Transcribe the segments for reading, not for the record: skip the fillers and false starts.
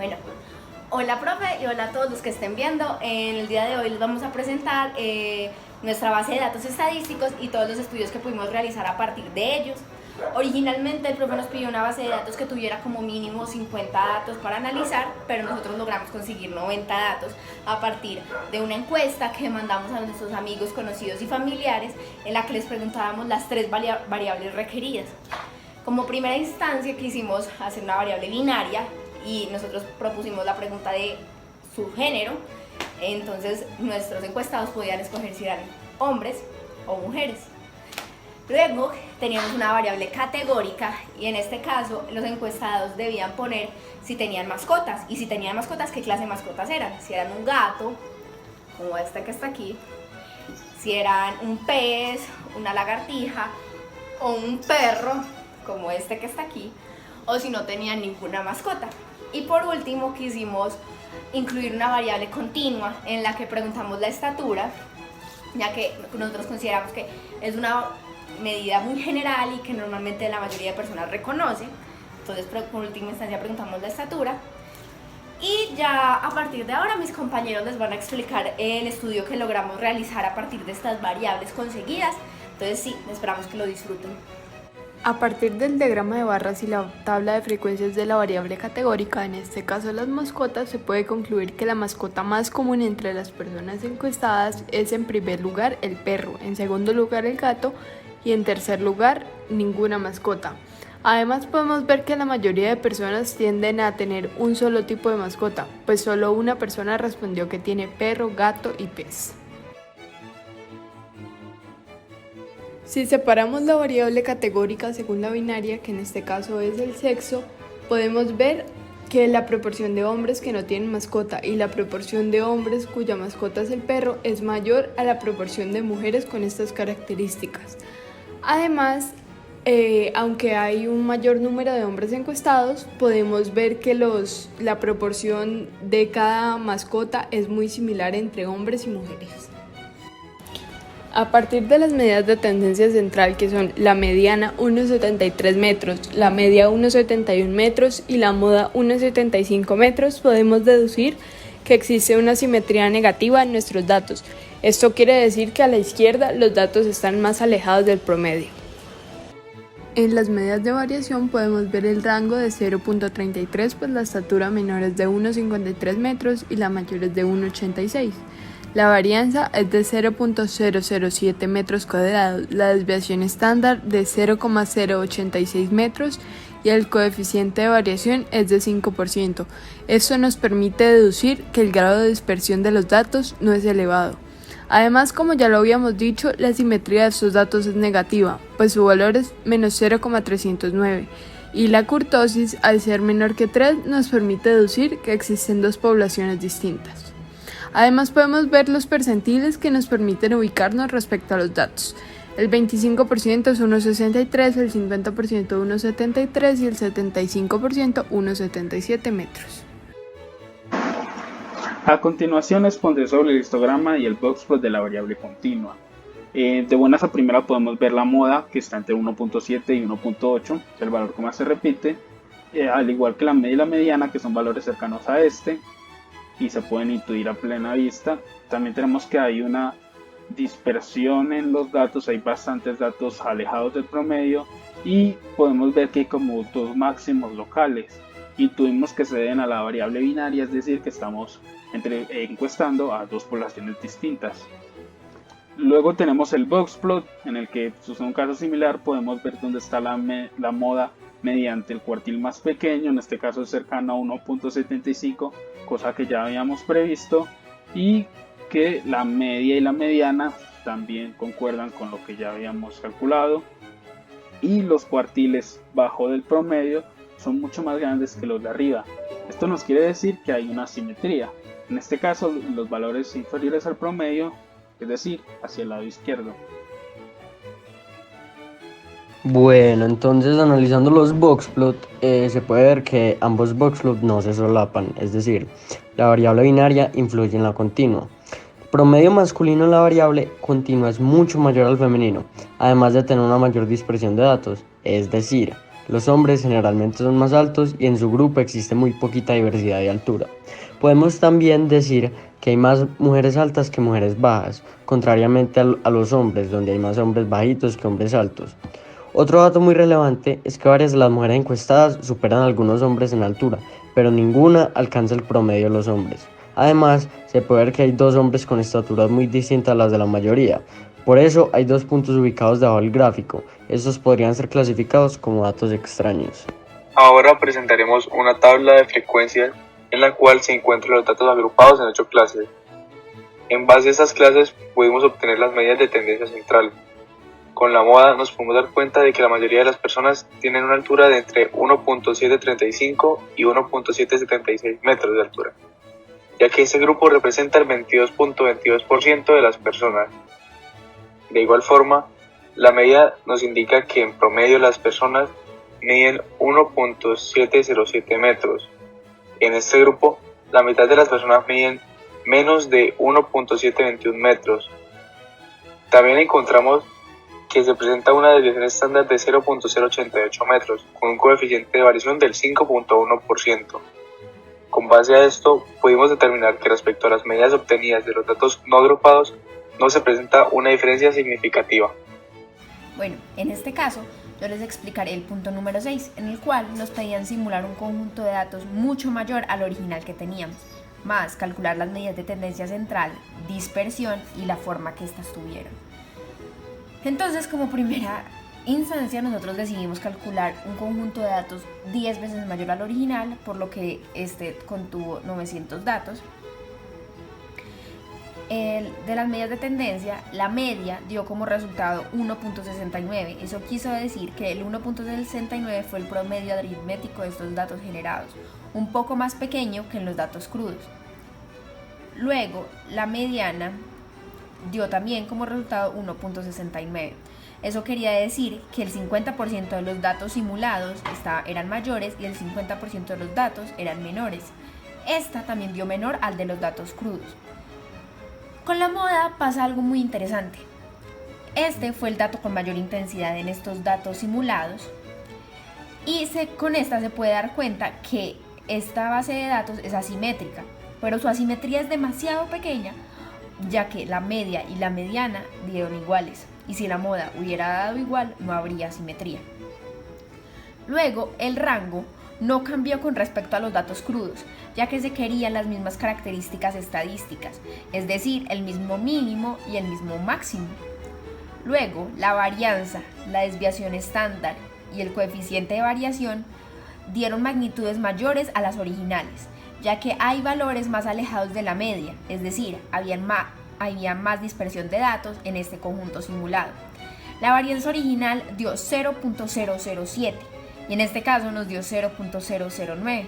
Bueno, hola profe y hola a todos los que estén viendo. En el día de hoy les vamos a presentar nuestra base de datos estadísticos y todos los estudios que pudimos realizar a partir de ellos. Originalmente el profe nos pidió una base de datos que tuviera como mínimo 50 datos para analizar, pero nosotros logramos conseguir 90 datos a partir de una encuesta que mandamos a nuestros amigos, conocidos y familiares, en la que les preguntábamos las 3 variables requeridas. Como primera instancia quisimos hacer una variable binaria y nosotros propusimos la pregunta de su género. Entonces nuestros encuestados podían escoger si eran hombres o mujeres. Luego teníamos una variable categórica y en este caso los encuestados debían poner si tenían mascotas y si tenían mascotas, qué clase de mascotas eran. Si eran un gato, como este que está aquí, si eran un pez, una lagartija o un perro, como este que está aquí, o si no tenían ninguna mascota. Y por último quisimos incluir una variable continua en la que preguntamos la estatura, ya que nosotros consideramos que es una medida muy general y que normalmente la mayoría de personas reconoce. Entonces por última instancia preguntamos la estatura. Y ya a partir de ahora mis compañeros les van a explicar el estudio que logramos realizar a partir de estas variables conseguidas. Entonces sí, esperamos que lo disfruten. A partir del diagrama de barras y la tabla de frecuencias de la variable categórica, en este caso las mascotas, se puede concluir que la mascota más común entre las personas encuestadas es en primer lugar el perro, en segundo lugar el gato y en tercer lugar ninguna mascota. Además podemos ver que la mayoría de personas tienden a tener un solo tipo de mascota, pues solo una persona respondió que tiene perro, gato y pez. Si separamos la variable categórica según la binaria, que en este caso es el sexo, podemos ver que la proporción de hombres que no tienen mascota y la proporción de hombres cuya mascota es el perro es mayor a la proporción de mujeres con estas características. Además, aunque hay un mayor número de hombres encuestados, podemos ver que la proporción de cada mascota es muy similar entre hombres y mujeres. A partir de las medidas de tendencia central, que son la mediana 1,73 metros, la media 1,71 metros y la moda 1,75 metros, podemos deducir que existe una simetría negativa en nuestros datos. Esto quiere decir que a la izquierda los datos están más alejados del promedio. En las medidas de variación podemos ver el rango de 0,33, pues la estatura menor es de 1,53 metros y la mayor es de 1,86. La varianza es de 0,007 metros cuadrados, la desviación estándar de 0,086 metros y el coeficiente de variación es de 5%. Esto nos permite deducir que el grado de dispersión de los datos no es elevado. Además, como ya lo habíamos dicho, la simetría de estos datos es negativa, pues su valor es menos 0,309 y la kurtosis, al ser menor que 3, nos permite deducir que existen dos poblaciones distintas. Además podemos ver los percentiles que nos permiten ubicarnos respecto a los datos. El 25% es 1,63, el 50% 1,73 y el 75% 1,77 metros. A continuación les pondré sobre el histograma y el boxplot de la variable continua. De buenas a primera podemos ver la moda, que está entre 1.7 y 1.8, el valor que más se repite, al igual que la media y la mediana, que son valores cercanos a este y se pueden intuir a plena vista. También tenemos que hay una dispersión en los datos, hay bastantes datos alejados del promedio y podemos ver que hay como dos máximos locales. Intuimos que se deben a la variable binaria, es decir, que estamos encuestando a dos poblaciones distintas. Luego tenemos el boxplot, en el que es un caso similar, podemos ver dónde está la moda mediante el cuartil más pequeño, en este caso es cercano a 1.75, cosa que ya habíamos previsto, y que la media y la mediana también concuerdan con lo que ya habíamos calculado, y los cuartiles bajo del promedio son mucho más grandes que los de arriba. Esto nos quiere decir que hay una simetría. En este caso, los valores inferiores al promedio, es decir, hacia el lado izquierdo. Bueno, entonces analizando los boxplot, se puede ver que ambos boxplot no se solapan, es decir, la variable binaria influye en la continua. El promedio masculino en la variable continua es mucho mayor al femenino, además de tener una mayor dispersión de datos, es decir, Los hombres generalmente son más altos y en su grupo existe muy poquita diversidad de altura. Podemos también decir que hay más mujeres altas que mujeres bajas, contrariamente a los hombres, donde hay más hombres bajitos que hombres altos. Otro dato muy relevante es que varias de las mujeres encuestadas superan a algunos hombres en altura, pero ninguna alcanza el promedio de los hombres. Además, se puede ver que hay 2 hombres con estaturas muy distintas a las de la mayoría. Por eso hay 2 puntos ubicados debajo del gráfico. Estos podrían ser clasificados como datos extraños. Ahora presentaremos una tabla de frecuencias en la cual se encuentran los datos agrupados en 8 clases. En base a estas clases pudimos obtener las medidas de tendencia central. Con la moda nos podemos dar cuenta de que la mayoría de las personas tienen una altura de entre 1.735 y 1.776 metros de altura, ya que este grupo representa el 22.22% de las personas. De igual forma, la medida nos indica que en promedio las personas miden 1.707 metros. En este grupo, la mitad de las personas miden menos de 1.721 metros. También encontramos que se presenta una desviación estándar de 0.088 metros, con un coeficiente de variación del 5.1%. Con base a esto, pudimos determinar que respecto a las medidas obtenidas de los datos no agrupados, no se presenta una diferencia significativa. Bueno, en este caso, yo les explicaré el punto número 6, en el cual nos pedían simular un conjunto de datos mucho mayor al original que teníamos, más calcular las medidas de tendencia central, dispersión y la forma que éstas tuvieron. Entonces, como primera instancia, nosotros decidimos calcular un conjunto de datos 10 veces mayor al original, por lo que este contuvo 900 datos. De las medidas de tendencia, la media dio como resultado 1.69. Eso quiso decir que el 1.69 fue el promedio aritmético de estos datos generados, un poco más pequeño que en los datos crudos. Luego, la mediana dio también como resultado 1.69. Eso quería decir que el 50% de los datos simulados eran mayores y el 50% de los datos eran menores. Esta también dio menor al de los datos crudos. Con la moda pasa algo muy interesante. Este fue el dato con mayor intensidad en estos datos simulados y con esta se puede dar cuenta que esta base de datos es asimétrica, pero su asimetría es demasiado pequeña, ya que la media y la mediana dieron iguales, y si la moda hubiera dado igual no habría asimetría. Luego, el rango no cambió con respecto a los datos crudos, ya que se querían las mismas características estadísticas, es decir, el mismo mínimo y el mismo máximo. Luego, la varianza, la desviación estándar y el coeficiente de variación dieron magnitudes mayores a las originales, ya que hay valores más alejados de la media, es decir, había más dispersión de datos en este conjunto simulado. La varianza original dio 0.007 y en este caso nos dio 0.009.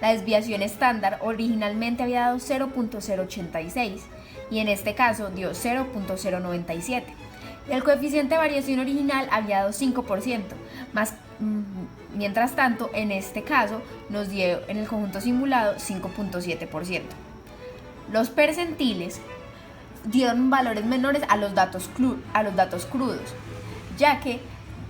La desviación estándar originalmente había dado 0.086 y en este caso dio 0.097. El coeficiente de variación original había dado 5%, mientras tanto en este caso nos dio en el conjunto simulado 5.7%. Los percentiles dieron valores menores a los datos crudos, ya que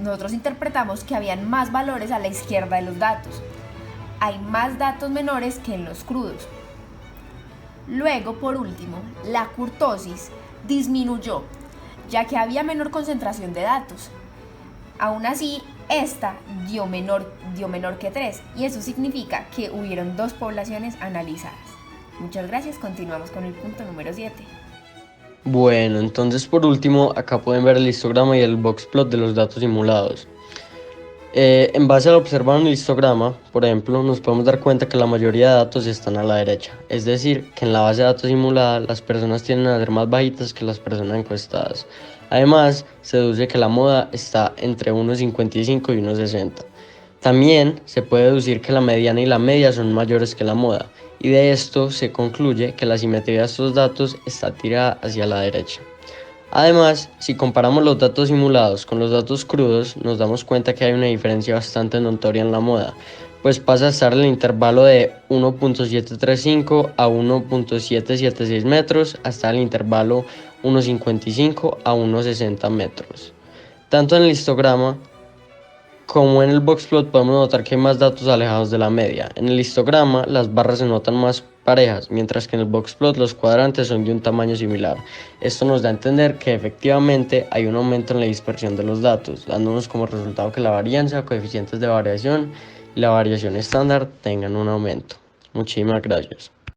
nosotros interpretamos que habían más valores a la izquierda de los datos. Hay más datos menores que en los crudos. Luego, por último, la kurtosis disminuyó, ya que había menor concentración de datos. Aún así, esta dio menor que 3, y eso significa que hubieron 2 poblaciones analizadas. Muchas gracias, continuamos con el punto número 7. Bueno, entonces por último, acá pueden ver el histograma y el boxplot de los datos simulados. En base al observado en el histograma, por ejemplo, nos podemos dar cuenta que la mayoría de datos están a la derecha, es decir, que en la base de datos simulada las personas tienden a ser más bajitas que las personas encuestadas. Además, se deduce que la moda está entre 1.55 y 1.60. También se puede deducir que la mediana y la media son mayores que la moda, y de esto se concluye que la simetría de estos datos está tirada hacia la derecha. Además, si comparamos los datos simulados con los datos crudos, nos damos cuenta que hay una diferencia bastante notoria en la moda, pues pasa a estar en el intervalo de 1.735 a 1.776 metros hasta el intervalo 1.55 a 1.60 metros. Tanto en el histograma Como en el boxplot podemos notar que hay más datos alejados de la media. En el histograma las barras se notan más parejas, mientras que en el boxplot los cuadrantes son de un tamaño similar. Esto nos da a entender que efectivamente hay un aumento en la dispersión de los datos, dándonos como resultado que la varianza, coeficientes de variación y la variación estándar tengan un aumento. Muchísimas gracias.